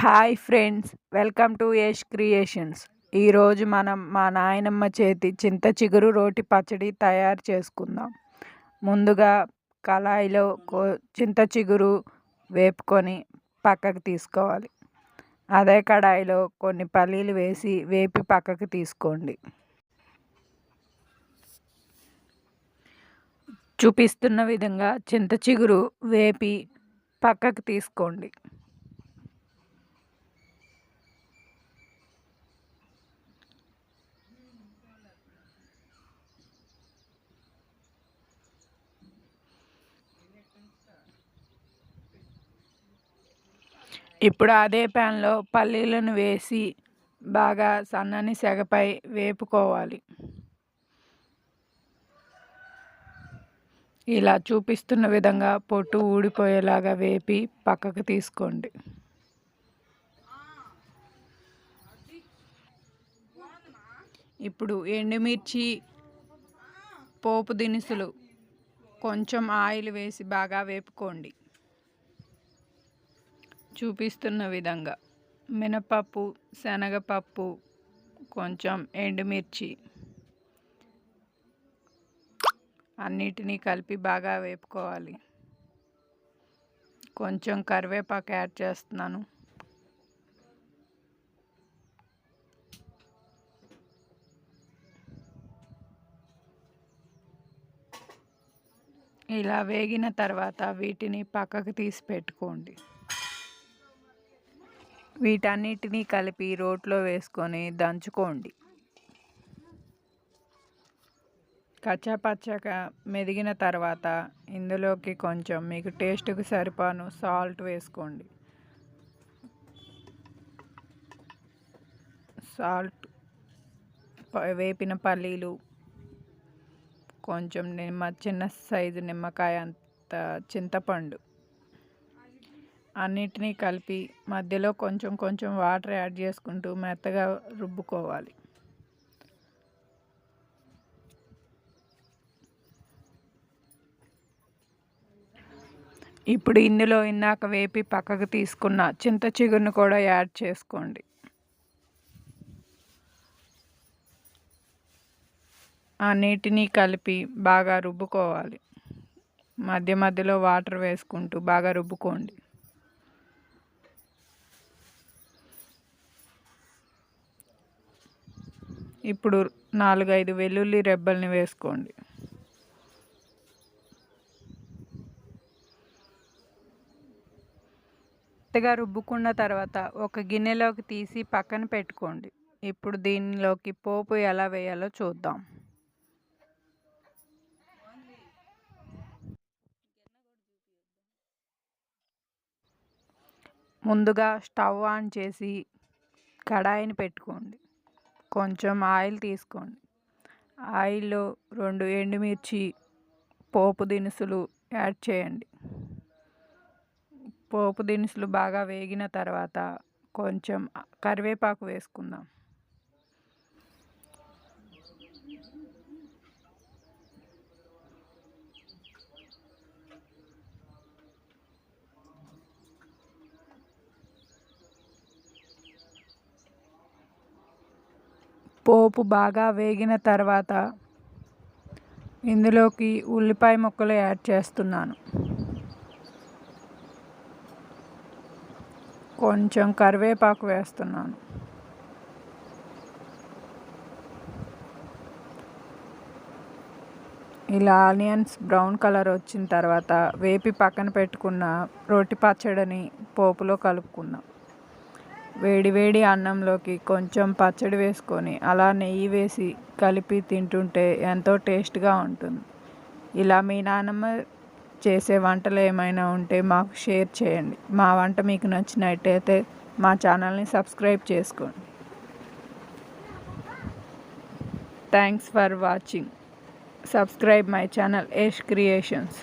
Hi friends, welcome to Yash creations. ఈరోజు మనం మా నాయనమ్మ చేతి చింత చిగురు రోటి పచ్చడి తయారు చేసుకుందాం. ముందుగా కళాయిలో చింత చిగురు వేపుకొని పక్కకు తీసుకోవాలి. అదే కడాయిలో కొన్ని పల్లీలు వేసి వేపి పక్కకు తీసుకోండి. చూపిస్తున్న విధంగా చింత చిగురు వేపి పక్కకు తీసుకోండి. ఇప్పుడు అదే ప్యాన్లో పల్లీలను వేసి బాగా సన్నని సెగపై వేపుకోవాలి. ఇలా చూపిస్తున్న విధంగా పొట్టు ఊడిపోయేలాగా వేపి పక్కకు తీసుకోండి. ఇప్పుడు ఎండుమిర్చి, పోపు దినుసులు, కొంచెం ఆయిల్ వేసి బాగా వేపుకోండి. చూపిస్తున్న విధంగా మినపప్పు, శనగపప్పు, కొంచెం ఎండుమిర్చి అన్నిటినీ కలిపి బాగా వేపుకోవాలి. కొంచెం కరివేపాకు యాడ్ చేస్తున్నాను. ఇలా వేగిన తర్వాత వీటిని పక్కకు తీసి పెట్టుకోండి. వీటన్నిటినీ కలిపి రోట్లో వేసుకొని దంచుకోండి. కచ్చాపచ్చగా మెదిగిన తర్వాత ఇందులోకి కొంచెం మీకు టేస్ట్కి సరిపాను సాల్ట్ వేసుకోండి. సాల్ట్, వేపిన పల్లీలు, కొంచెం చిన్న సైజు నిమ్మకాయ అంత చింతపండు అన్నిటినీ కలిపి మధ్యలో కొంచెం కొంచెం వాటర్ యాడ్ చేసుకుంటూ మెత్తగా రుబ్బుకోవాలి. ఇప్పుడు ఇందులో ఇందాక వేపి పక్కకు తీసుకున్న చింత చిగురును కూడా యాడ్ చేసుకోండి. అన్నిటినీ కలిపి బాగా రుబ్బుకోవాలి. మధ్య మధ్యలో వాటర్ వేసుకుంటూ బాగా రుబ్బుకోండి. ఇప్పుడు 4-5 వెల్లుల్లి రెబ్బల్ని వేసుకోండి. మెత్తగా రుబ్బుకున్న తర్వాత ఒక గిన్నెలోకి తీసి పక్కన పెట్టుకోండి. ఇప్పుడు దీనిలోకి పోపు ఎలా వేయాలో చూద్దాం. ముందుగా స్టవ్ ఆన్ చేసి కడాయిని పెట్టుకోండి. కొంచెం ఆయిల్ తీసుకోండి. ఆయిల్లో 2 ఎండుమిర్చి, పోపు దినుసులు యాడ్ చేయండి. పోపు దినుసులు బాగా వేగిన తర్వాత కొంచెం కరివేపాకు వేసుకుందాం. పోపు బాగా వేగిన తర్వాత ఇందులోకి ఉల్లిపాయ ముక్కలు యాడ్ చేస్తున్నాను. కొంచెం కరివేపాకు వేస్తున్నాను. ఇలా ఆనియన్స్ బ్రౌన్ కలర్ వచ్చిన తర్వాత వేపి పక్కన పెట్టుకున్న రోటి పచ్చడిని పోపులో కలుపుకుందాం. వేడి వేడి అన్నంలోకి కొంచెం పచ్చడి వేసుకొని అలా నెయ్యి వేసి కలిపి తింటుంటే ఎంతో టేస్ట్గా ఉంటుంది. ఇలా మీ నాన్నమ్మ చేసే వంటలు ఏమైనా ఉంటే మాకు షేర్ చేయండి. మా వంట మీకు నచ్చినట్టయితే మా ఛానల్ని సబ్స్క్రైబ్ చేసుకోండి. Thanks for watching. Subscribe my channel Ysh Creations.